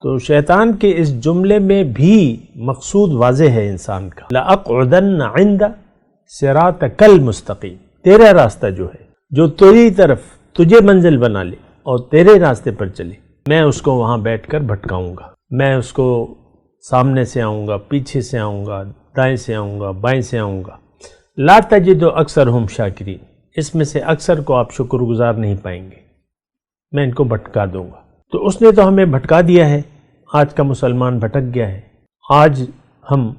تو شیطان کے اس جملے میں بھی مقصود واضح ہے انسان کا، لَأَقْعُدَنَّ عِنْدَ صِرَاطَكَ الْمُسْتَقِيمِ، تیرا راستہ جو ہے، جو تیری طرف تجھے منزل بنا لے اور تیرے راستے پر چلے، میں اس کو وہاں بیٹھ کر بھٹکاؤں گا، میں اس کو سامنے سے آؤں گا، پیچھے سے آؤں گا، دائیں سے آؤں گا، بائیں سے آؤں گا۔ لا تجد اکثرہم شاکرین، اس میں سے اکثر کو آپ شکر گزار نہیں پائیں گے، میں ان کو بھٹکا دوں گا۔ تو اس نے تو ہمیں بھٹکا دیا ہے، آج کا مسلمان بھٹک گیا ہے، آج ہم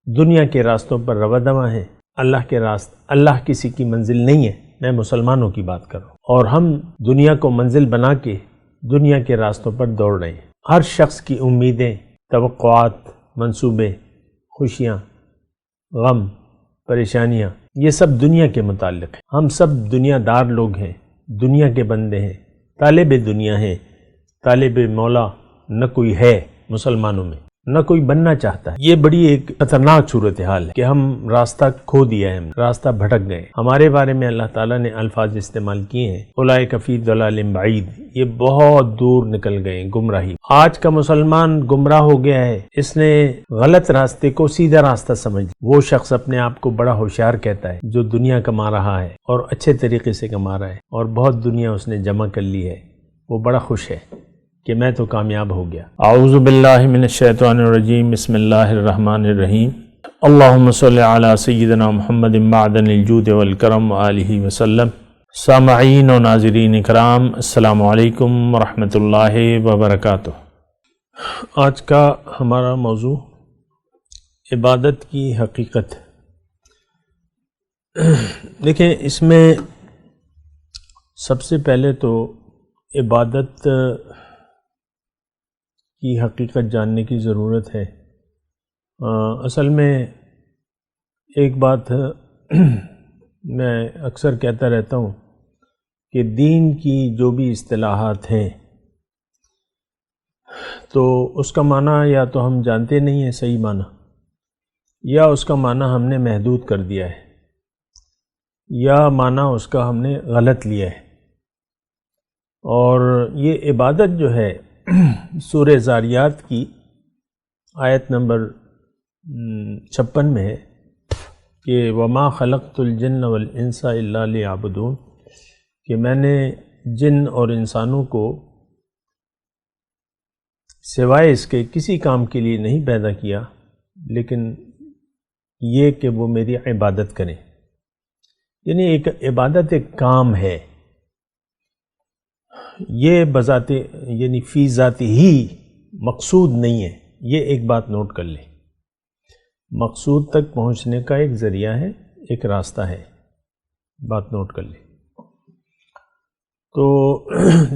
دنیا کے راستوں پر رواں دواں ہیں، اللہ کسی کی منزل نہیں ہے، میں مسلمانوں کی بات کر رہا ہوں، اور ہم دنیا کو منزل بنا کے دنیا کے راستوں پر دوڑ رہے ہیں۔ ہر شخص کی امیدیں، توقعات، منصوبے، خوشیاں، غم، پریشانیاں، یہ سب دنیا کے متعلق ہیں۔ ہم سب دنیا دار لوگ ہیں، دنیا کے بندے ہیں، طالب دنیا ہیں، طالب مولا نہ کوئی ہے مسلمانوں میں، نہ کوئی بننا چاہتا ہے۔ یہ بڑی ایک خطرناک صورتحال ہے کہ ہم راستہ کھو دیا ہے، ہم راستہ بھٹک گئے۔ ہمارے بارے میں اللہ تعالیٰ نے الفاظ استعمال کیے ہیں، اولئک فی ضلال بعید، یہ بہت دور نکل گئے گمراہی۔ آج کا مسلمان گمراہ ہو گیا ہے، اس نے غلط راستے کو سیدھا راستہ سمجھ لیا۔ وہ شخص اپنے آپ کو بڑا ہوشیار کہتا ہے جو دنیا کما رہا ہے اور اچھے طریقے سے کما رہا ہے اور بہت دنیا اس نے جمع کر لی ہے، وہ بڑا خوش ہے کہ میں تو کامیاب ہو گیا۔ اعوذ باللہ من الشیطان الرجیم، بسم اللہ الرحمن الرحیم، اللہم صلی علی سیدنا محمد معدن الجود والکرم وآلہ وسلم۔ سامعین و ناظرین اکرام، السلام علیکم ورحمۃ اللہ وبرکاتہ۔ آج کا ہمارا موضوع عبادت کی حقیقت۔ دیکھیں، اس میں سب سے پہلے تو عبادت کی حقیقت جاننے کی ضرورت ہے۔ اصل میں ایک بات میں اکثر کہتا رہتا ہوں کہ دین کی جو بھی اصطلاحات ہیں تو اس کا معنی یا تو ہم جانتے نہیں ہیں صحیح معنی، یا اس کا معنی ہم نے محدود کر دیا ہے، یا معنی اس کا ہم نے غلط لیا ہے۔ اور یہ عبادت جو ہے سورہ زاریات کی آیت نمبر 56 میں ہے کہ وَمَا خَلَقْتُ الْجِنَّ وَالْإِنسَ إِلَّا لِيَعْبُدُونَ، کہ میں نے جن اور انسانوں کو سوائے اس کے کسی کام کے لیے نہیں پیدا کیا لیکن یہ کہ وہ میری عبادت کریں۔ یعنی ایک عبادت ایک کام ہے، یہ بذات یعنی فی ذاتی ہی مقصود نہیں ہے۔ یہ ایک بات نوٹ کر لیں، مقصود تک پہنچنے کا ایک ذریعہ ہے، ایک راستہ ہے، بات نوٹ کر لیں۔ تو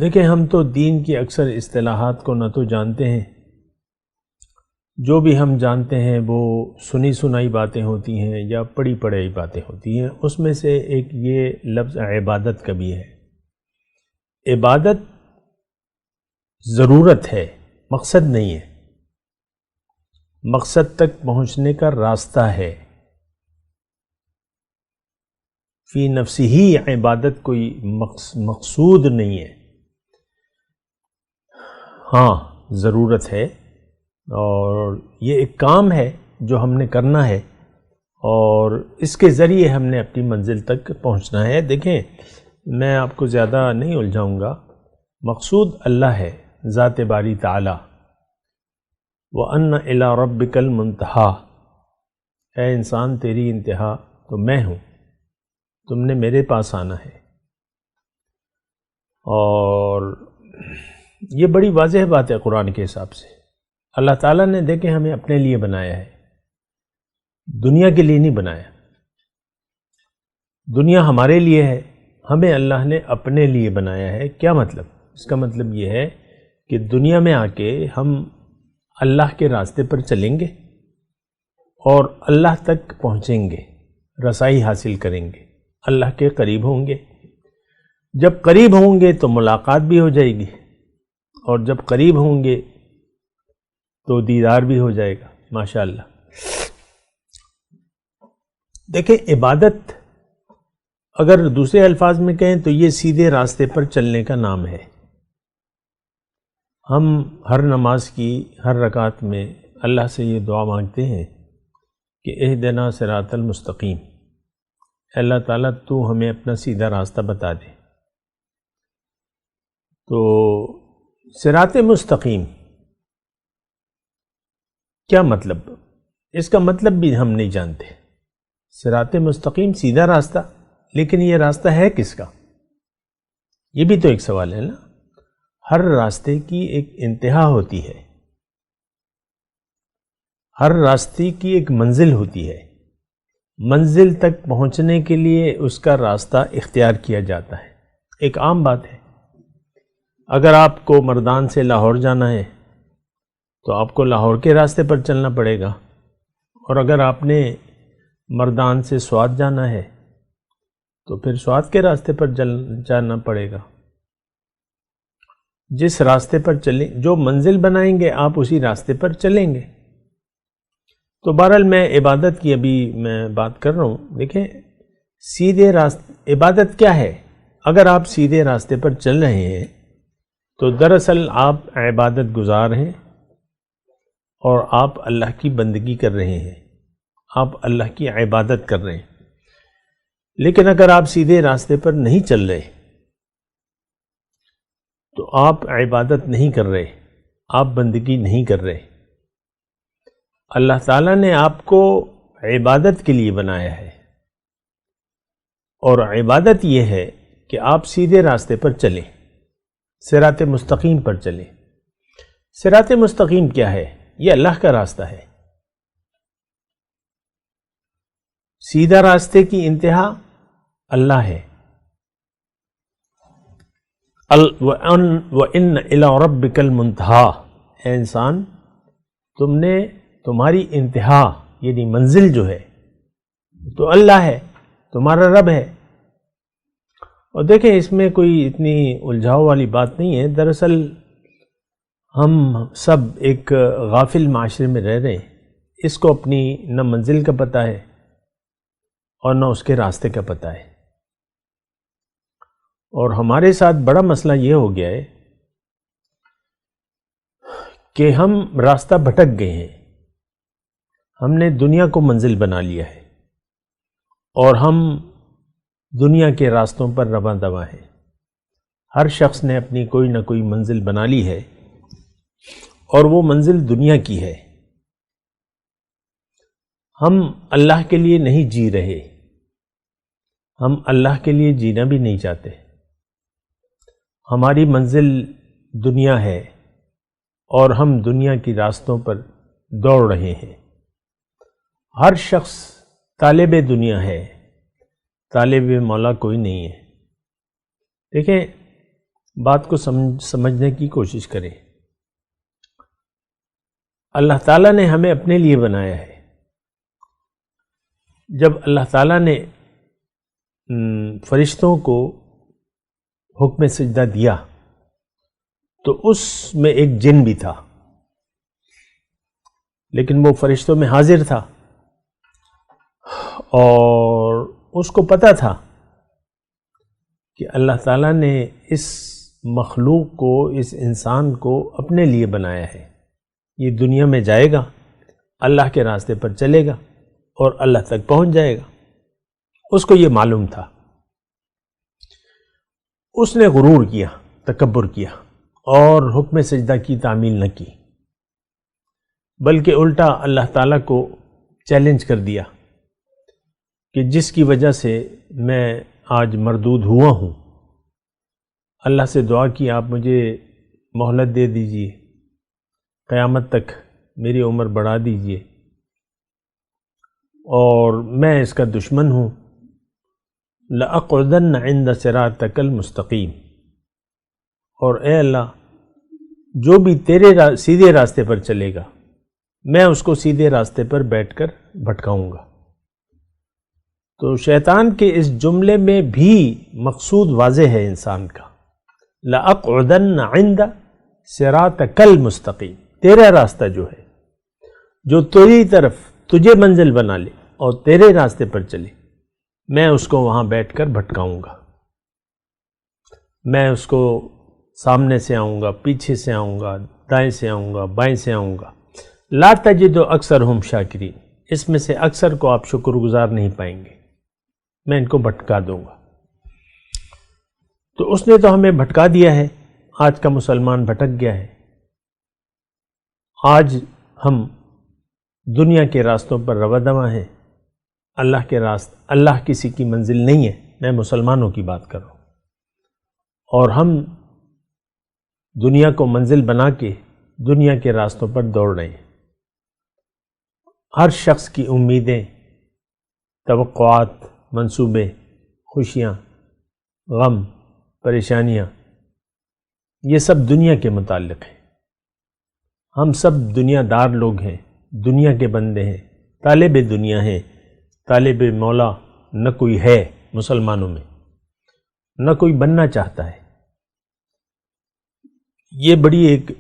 دیکھیں، ہم تو دین کی اکثر اصطلاحات کو نہ تو جانتے ہیں، جو بھی ہم جانتے ہیں وہ سنی سنائی باتیں ہوتی ہیں یا پڑھی پڑھائی باتیں ہوتی ہیں۔ اس میں سے ایک یہ لفظ عبادت کا بھی ہے۔ عبادت ضرورت ہے، مقصد نہیں ہے، مقصد تک پہنچنے کا راستہ ہے۔ فی نفسی ہی عبادت کوئی مقصود نہیں ہے، ہاں ضرورت ہے، اور یہ ایک کام ہے جو ہم نے کرنا ہے اور اس کے ذریعے ہم نے اپنی منزل تک پہنچنا ہے۔ دیکھیں، میں آپ کو زیادہ نہیں الجھاؤں گا، مقصود اللہ ہے، ذات باری تعالی۔ وَأَنَّ إِلَىٰ رَبِّكَ الْمُنْتَهَىٰ، اے انسان تیری انتہا تو میں ہوں، تم نے میرے پاس آنا ہے۔ اور یہ بڑی واضح بات ہے قرآن کے حساب سے۔ اللہ تعالیٰ نے دیکھیں ہمیں اپنے لیے بنایا ہے، دنیا کے لیے نہیں بنایا۔ دنیا ہمارے لیے ہے، ہمیں اللہ نے اپنے لیے بنایا ہے۔ کیا مطلب؟ اس کا مطلب یہ ہے کہ دنیا میں آ کے ہم اللہ کے راستے پر چلیں گے اور اللہ تک پہنچیں گے، رسائی حاصل کریں گے، اللہ کے قریب ہوں گے۔ جب قریب ہوں گے تو ملاقات بھی ہو جائے گی، اور جب قریب ہوں گے تو دیدار بھی ہو جائے گا، ماشاءاللہ۔ دیکھیں، عبادت اگر دوسرے الفاظ میں کہیں تو یہ سیدھے راستے پر چلنے کا نام ہے۔ ہم ہر نماز کی ہر رکعت میں اللہ سے یہ دعا مانگتے ہیں کہ اہدنا صراط المستقیم، اللہ تعالیٰ تو ہمیں اپنا سیدھا راستہ بتا دے۔ تو صراط مستقیم کیا مطلب؟ اس کا مطلب بھی ہم نہیں جانتے۔ صراط مستقیم سیدھا راستہ، لیکن یہ راستہ ہے کس کا؟ یہ بھی تو ایک سوال ہے نا۔ ہر راستے کی ایک انتہا ہوتی ہے، ہر راستے کی ایک منزل ہوتی ہے، منزل تک پہنچنے کے لیے اس کا راستہ اختیار کیا جاتا ہے۔ ایک عام بات ہے، اگر آپ کو مردان سے لاہور جانا ہے تو آپ کو لاہور کے راستے پر چلنا پڑے گا، اور اگر آپ نے مردان سے سوات جانا ہے تو پھر سوات کے راستے پر جانا پڑے گا۔ جس راستے پر چلیں، جو منزل بنائیں گے آپ اسی راستے پر چلیں گے۔ تو بہرحال میں عبادت کی ابھی میں بات کر رہا ہوں۔ دیکھیں، سیدھے راستے، عبادت کیا ہے؟ اگر آپ سیدھے راستے پر چل رہے ہیں تو دراصل آپ عبادت گزار ہیں اور آپ اللہ کی بندگی کر رہے ہیں، آپ اللہ کی عبادت کر رہے ہیں۔ لیکن اگر آپ سیدھے راستے پر نہیں چل رہے تو آپ عبادت نہیں کر رہے، آپ بندگی نہیں کر رہے۔ اللہ تعالیٰ نے آپ کو عبادت کے لیے بنایا ہے، اور عبادت یہ ہے کہ آپ سیدھے راستے پر چلیں، صراط مستقیم پر چلیں۔ صراط مستقیم کیا ہے؟ یہ اللہ کا راستہ ہے۔ سیدھا راستے کی انتہا اللہ ہے۔ وَإِنَّ إِلَىٰ رَبِّكَ الْمُنْتَهَىٰ، اے انسان، تمہاری انتہا یعنی منزل جو ہے تو اللہ ہے، تمہارا رب ہے۔ اور دیکھیں، اس میں کوئی اتنی الجھاؤ والی بات نہیں ہے۔ دراصل ہم سب ایک غافل معاشرے میں رہ رہے ہیں، اس کو اپنی نہ منزل کا پتہ ہے اور نہ اس کے راستے کا پتہ ہے۔ اور ہمارے ساتھ بڑا مسئلہ یہ ہو گیا ہے کہ ہم راستہ بھٹک گئے ہیں، ہم نے دنیا کو منزل بنا لیا ہے اور ہم دنیا کے راستوں پر رواں دواں ہیں۔ ہر شخص نے اپنی کوئی نہ کوئی منزل بنا لی ہے، اور وہ منزل دنیا کی ہے۔ ہم اللہ کے لیے نہیں جی رہے، ہم اللہ کے لیے جینا بھی نہیں چاہتے۔ ہماری منزل دنیا ہے اور ہم دنیا کی راستوں پر دوڑ رہے ہیں۔ ہر شخص طالب دنیا ہے، طالب مولا کوئی نہیں ہے۔ دیکھیں، بات کو سمجھنے کی کوشش کریں۔ اللہ تعالیٰ نے ہمیں اپنے لیے بنایا ہے۔ جب اللہ تعالیٰ نے فرشتوں کو حکم سجدہ دیا تو اس میں ایک جن بھی تھا، لیکن وہ فرشتوں میں حاضر تھا، اور اس کو پتہ تھا کہ اللہ تعالیٰ نے اس مخلوق کو، اس انسان کو اپنے لیے بنایا ہے۔ یہ دنیا میں جائے گا، اللہ کے راستے پر چلے گا اور اللہ تک پہنچ جائے گا۔ اس کو یہ معلوم تھا۔ اس نے غرور کیا، تکبر کیا اور حکم سجدہ کی تعمیل نہ کی، بلکہ الٹا اللہ تعالیٰ کو چیلنج کر دیا کہ جس کی وجہ سے میں آج مردود ہوا ہوں۔ اللہ سے دعا کی، آپ مجھے مہلت دے دیجئے، قیامت تک میری عمر بڑھا دیجئے، اور میں اس کا دشمن ہوں۔ لَأَقْعُدَنَّ عِنْدَ صِرَاطِكَ الْمُسْتَقِيمِ، اور اے اللہ، جو بھی تیرے سیدھے راستے پر چلے گا میں اس کو سیدھے راستے پر بیٹھ کر بھٹکاؤں گا۔ تو شیطان کے اس جملے میں بھی مقصود واضح ہے انسان کا۔ لَأَقْعُدَنَّ عِنْدَ صِرَاطِكَ الْمُسْتَقِيمِ، تیرا راستہ جو ہے، جو تیری طرف تجھے منزل بنا لے اور تیرے راستے پر چلے، میں اس کو وہاں بیٹھ کر بھٹکاؤں گا، میں اس کو سامنے سے آؤں گا، پیچھے سے آؤں گا، دائیں سے آؤں گا، بائیں سے آؤں گا. لا تجد اکثرہم شاکرین، اس میں سے اکثر کو آپ شکر گزار نہیں پائیں گے، میں ان کو بھٹکا دوں گا. تو اس نے تو ہمیں بھٹکا دیا ہے، آج کا مسلمان بھٹک گیا ہے. آج ہم دنیا کے راستوں پر رواں دواں ہیں. اللہ کسی کی منزل نہیں ہے، میں مسلمانوں کی بات کر رہا ہوں. اور ہم دنیا کو منزل بنا کے دنیا کے راستوں پر دوڑ رہے ہیں. ہر شخص کی امیدیں، توقعات، منصوبے، خوشیاں، غم، پریشانیاں، یہ سب دنیا کے متعلق ہیں. ہم سب دنیا دار لوگ ہیں، دنیا کے بندے ہیں، طالب دنیا ہیں. طالب مولا نہ کوئی ہے مسلمانوں میں، نہ کوئی بننا چاہتا ہے. یہ بڑی ایک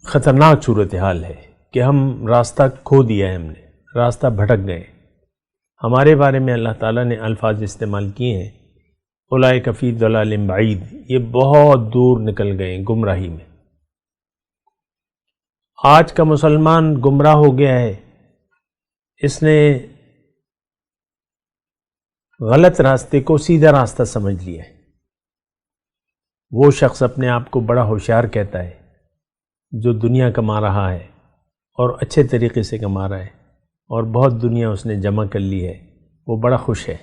خطرناک صورتحال ہے کہ ہم راستہ کھو دیا ہے، ہم نے راستہ بھٹک گئے. ہمارے بارے میں اللہ تعالیٰ نے الفاظ استعمال کیے ہیں، اولئک فی ضلال بعید، یہ بہت دور نکل گئے گمراہی میں. آج کا مسلمان گمراہ ہو گیا ہے. اس نے غلط راستے کو سیدھا راستہ سمجھ لیا ہے. وہ شخص اپنے آپ کو بڑا ہوشیار کہتا ہے جو دنیا کما رہا ہے اور اچھے طریقے سے کما رہا ہے اور بہت دنیا اس نے جمع کر لی ہے. وہ بڑا خوش ہے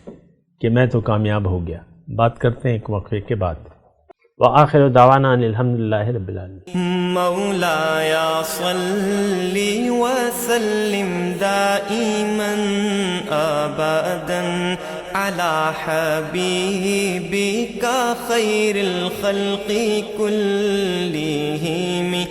کہ میں تو کامیاب ہو گیا. بات کرتے ہیں ایک وقفے کے بعد. وآخر دعوانا ان الحمدللہ رب العالمین. مولاي صل وسلم دائما ابدا على حبيبك خير الخلق كلهم.